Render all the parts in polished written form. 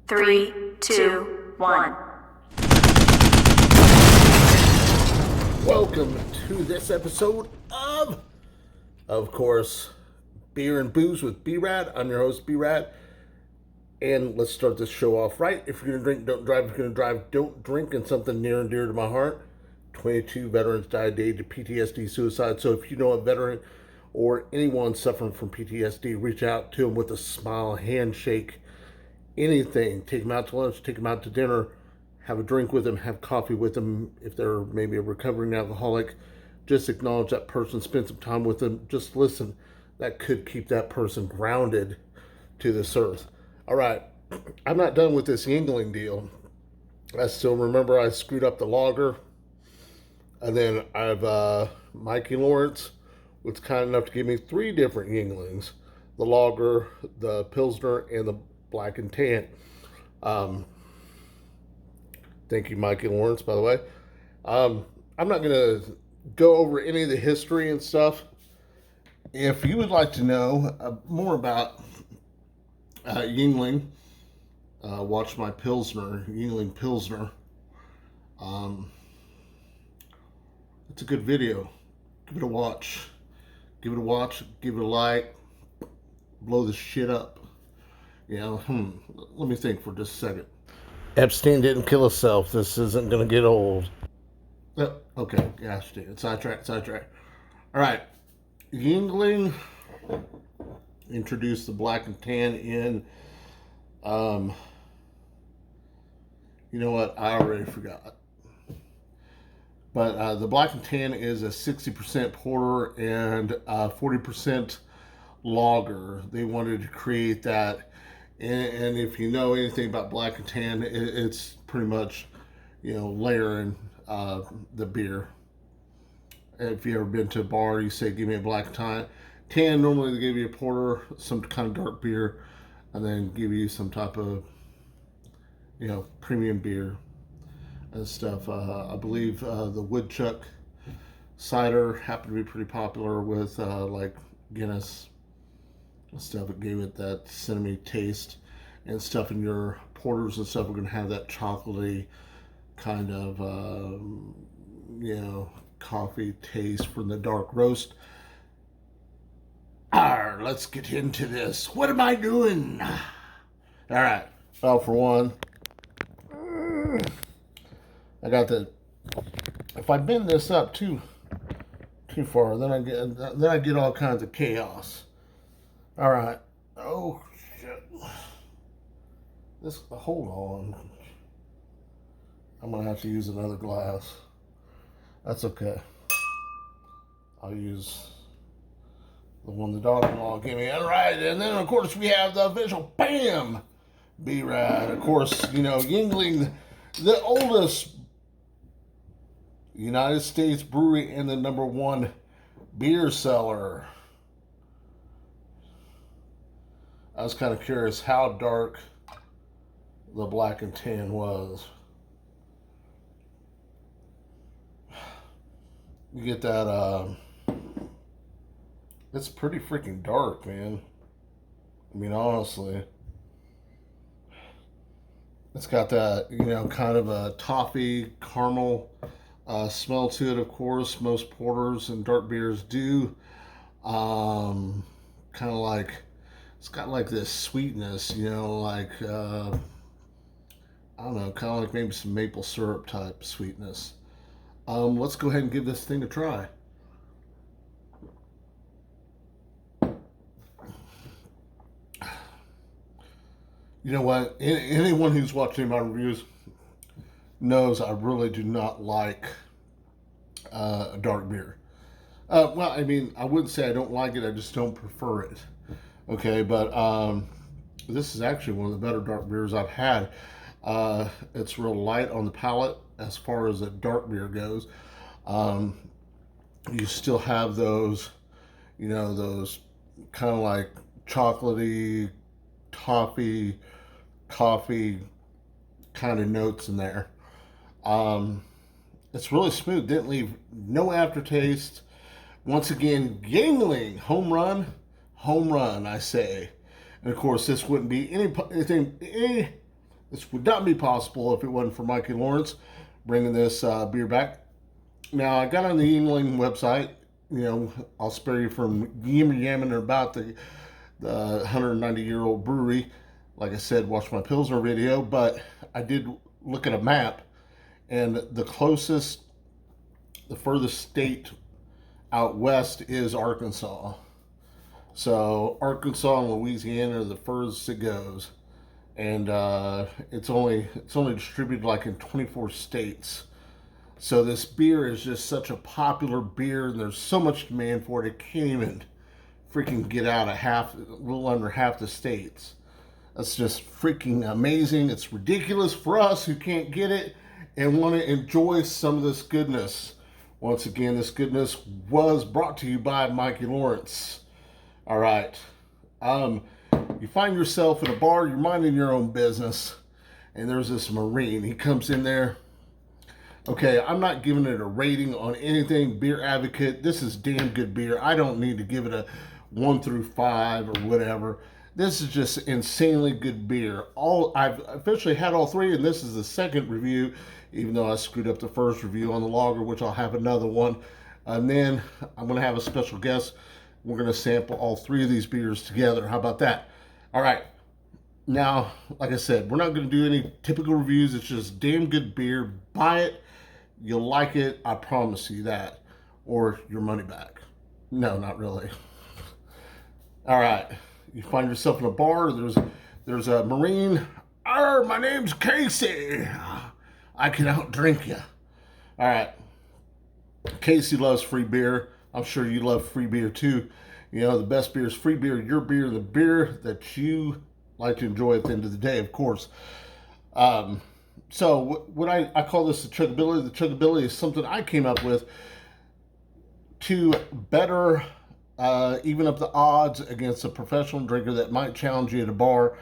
3, 2, 1. Welcome to this episode of course, Beer and Booze with B-Rad. I'm your host, B-Rad. And let's start this show off right. If you're going to drink, don't drive. If you're going to drive, don't drink. And something near and dear to my heart, 22 veterans died due to PTSD suicide. So if you know a veteran or anyone suffering from PTSD, reach out to them with a smile, a handshake, anything. Take them out to lunch, take them out to dinner, have a drink with them, have coffee with them. If they're maybe a recovering alcoholic, just acknowledge that person, spend some time with them, just listen. That could keep that person grounded to this earth. All right, I'm not done with this Yuengling deal. I still remember I screwed up the lager. And then I've, Mikey Lawrence was kind enough to give me 3 different Yuenglings. The lager, the Pilsner, and the Black and Tan. Thank you, Mikey Lawrence, by the way. I'm not going to go over any of the history and stuff. If you would like to know more about Yuengling, watch my Pilsner, Yuengling Pilsner. It's a good video. Give it a watch. Give it a watch. Give it a like. Blow the shit up. You know, let me think for just a second. Epstein didn't kill himself. This isn't going to get old. Okay, gosh, dude. Sidetrack. All right. Yuengling introduced the Black and Tan in, you know what? I already forgot. But the Black and Tan is a 60% porter and 40% lager. They wanted to create that. And if you know anything about Black and Tan, it's pretty much, layering the beer. If you ever been to a bar, you say, give me a Black and Tan. Normally they give you a porter, some kind of dark beer, and then give you some type of, premium beer and stuff. I believe the Woodchuck cider happened to be pretty popular with like Guinness and stuff. It gave it that cinnamony taste and stuff. In your porters and stuff are going to have that chocolatey kind of coffee taste from the dark roast. Let's get into this. What am I doing? All right. Well, for one, I got the. If I bend this up too far, then I get all kinds of chaos. All right. Oh shit. Hold on. I'm gonna have to use another glass. That's okay. I'll use the one the daughter-in-law gave me. All right, and then of course we have the official BAM! B-Rad. Of course, Yuengling, the oldest United States brewery and the #1 beer seller. I was kind of curious how dark the Black and Tan was. You get that, it's pretty freaking dark, man. I mean, honestly. It's got that, kind of a toffee, caramel smell to it, of course. Most porters and dark beers do. Kind of like, it's got like this sweetness, like, I don't know, kind of like maybe some maple syrup type sweetness. Let's go ahead and give this thing a try. You know what? Anyone who's watching my reviews knows I really do not like a dark beer. Well, I mean, I wouldn't say I don't like it. I just don't prefer it. Okay, but this is actually one of the better dark beers I've had. It's real light on the palate as far as a dark beer goes. You still have those, those kind of like chocolatey, toffee, coffee kind of notes in there. It's really smooth. Didn't leave no aftertaste. Once again, Yuengling, home run, I say. And of course, this wouldn't be anything This would not be possible if it wasn't for Mikey Lawrence bringing this beer back. Now, I got on the Yuengling website. I'll spare you from yamming about the 190-year-old brewery. Like I said, watch my Pilsner video, but I did look at a map, and the furthest state out west is Arkansas. So Arkansas and Louisiana are the furthest it goes, and it's only distributed like in 24 states. So this beer is just such a popular beer, and there's so much demand for it. It can't even freaking get out of a little under half the states. That's just freaking amazing. It's ridiculous for us who can't get it and want to enjoy some of this goodness. Once again, this goodness was brought to you by Mikey Lawrence. All right. You find yourself in a bar, you're minding your own business, and there's this Marine. He comes in there. Okay, I'm not giving it a rating on anything. Beer Advocate, this is damn good beer. I don't need to give it a 1 through 5 or whatever. This is just insanely good beer. I've officially had all three, and this is the second review, even though I screwed up the first review on the lager, which I'll have another one. And then I'm going to have a special guest. We're going to sample all three of these beers together. How about that? All right. Now, like I said, we're not going to do any typical reviews. It's just damn good beer. Buy it. You'll like it. I promise you that. Or your money back. No, not really. All right. You find yourself in a bar. There's a Marine. My name's Casey. I can outdrink you. All right. Casey loves free beer. I'm sure you love free beer too. The best beer is free beer, your beer, the beer that you like to enjoy at the end of the day, of course. So what I call this the chuggability. The chuggability is something I came up with to better even up the odds against a professional drinker that might challenge you at a bar.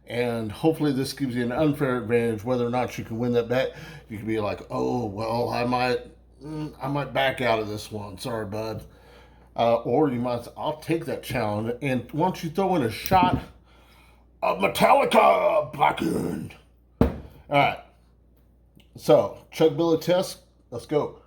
And hopefully this gives you an unfair advantage whether or not you can win that bet. You can be like, oh, well, I might back out of this one. Sorry, bud. Or you might say, I'll take that challenge. And once you throw in a shot of Metallica Blackened. All right. So, chuggability test. Let's go.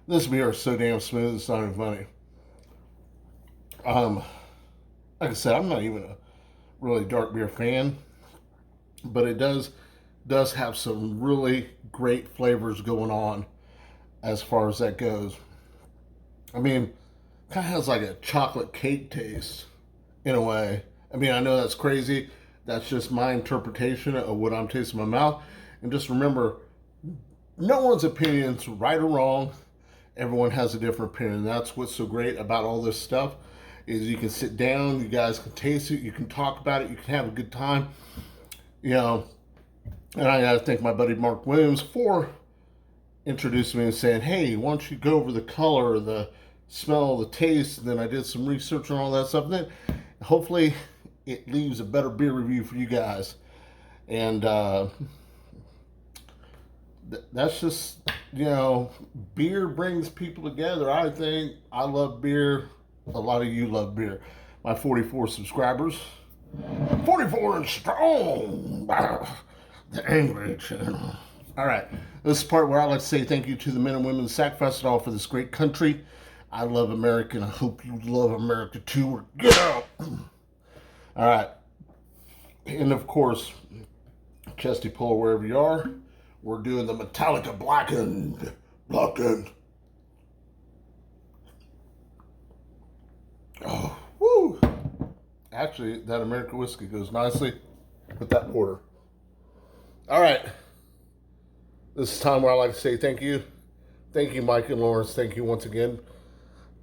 This beer is so damn smooth, it's not even funny. Like I said, I'm not even a really dark beer fan, but it does have some really great flavors going on as far as that goes. I mean, kind of has like a chocolate cake taste in a way. I mean, I know that's crazy. That's just my interpretation of what I'm tasting in my mouth. And just remember, no one's opinion's right or wrong. Everyone has a different opinion. That's what's so great about all this stuff is you can sit down, you guys can taste it, you can talk about it, you can have a good time. And I got to thank my buddy Mark Williams for introducing me and saying, hey, why don't you go over the color, the smell, the taste. And then I did some research on all that stuff. And then hopefully it leaves a better beer review for you guys. And that's just, beer brings people together. I think I love beer. A lot of you love beer. My 44 subscribers, 44 and strong. The Angry Channel. All right, this is the part where I like to say thank you to the men and women that sacrificed it all for this great country. I love America, and I hope you love America too. Get out. All right, and of course, Chesty Pull, wherever you are, we're doing the Metallica Blackened. Oh, woo! Actually, that American whiskey goes nicely with that porter. All right. This is time where I like to say thank you. Thank you, Mike and Lawrence. Thank you once again.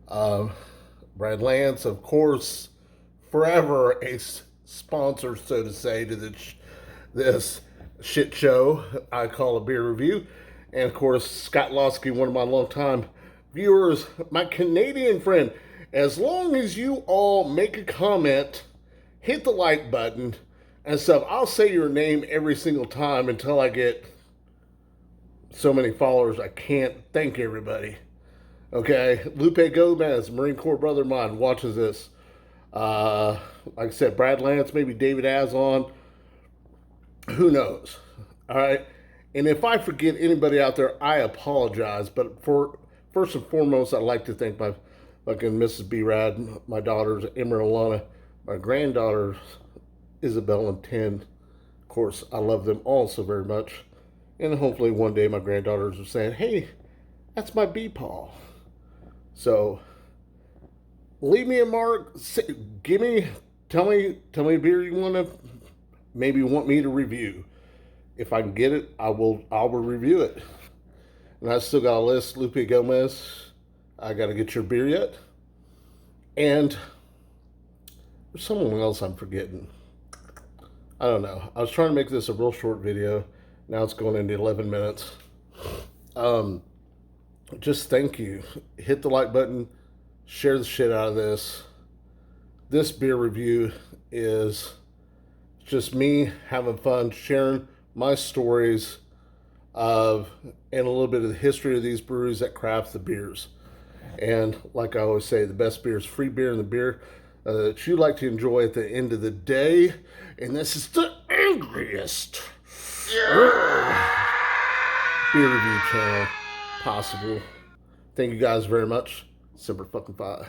Brad Lance, of course, forever a sponsor, so to say, to this shit show I call a beer review. And, of course, Scott Losky, one of my longtime viewers, my Canadian friend. As long as you all make a comment, hit the like button, and stuff, I'll say your name every single time until I get so many followers I can't thank everybody. Okay, Lupe Gomez, Marine Corps brother of mine, watches this. Like I said, Brad Lance, maybe David Aslan. Who knows? All right. And if I forget anybody out there, I apologize. But for first and foremost, I'd like to thank my fucking Mrs. B-Rad, my daughters, Emma and Alana, my granddaughters, Isabel and Tin. Of course, I love them all so very much. And hopefully one day my granddaughters are saying, hey, that's my B-Paw. So leave me a mark. Tell me a beer you want to maybe want me to review. If I can get it, I will review it. And I still got a list. Lupe Gomez, I got to get your beer yet. And there's someone else I'm forgetting. I don't know. I was trying to make this a real short video. Now it's going into 11 minutes. Just thank you. Hit the like button. Share the shit out of this. This beer review is just me having fun, sharing my stories of and a little bit of the history of these breweries that craft the beers. And like I always say, the best beer is free beer, and the beer that you like to enjoy at the end of the day. And this is the angriest beer review channel possible. Thank you guys very much. Semper fucking Fi.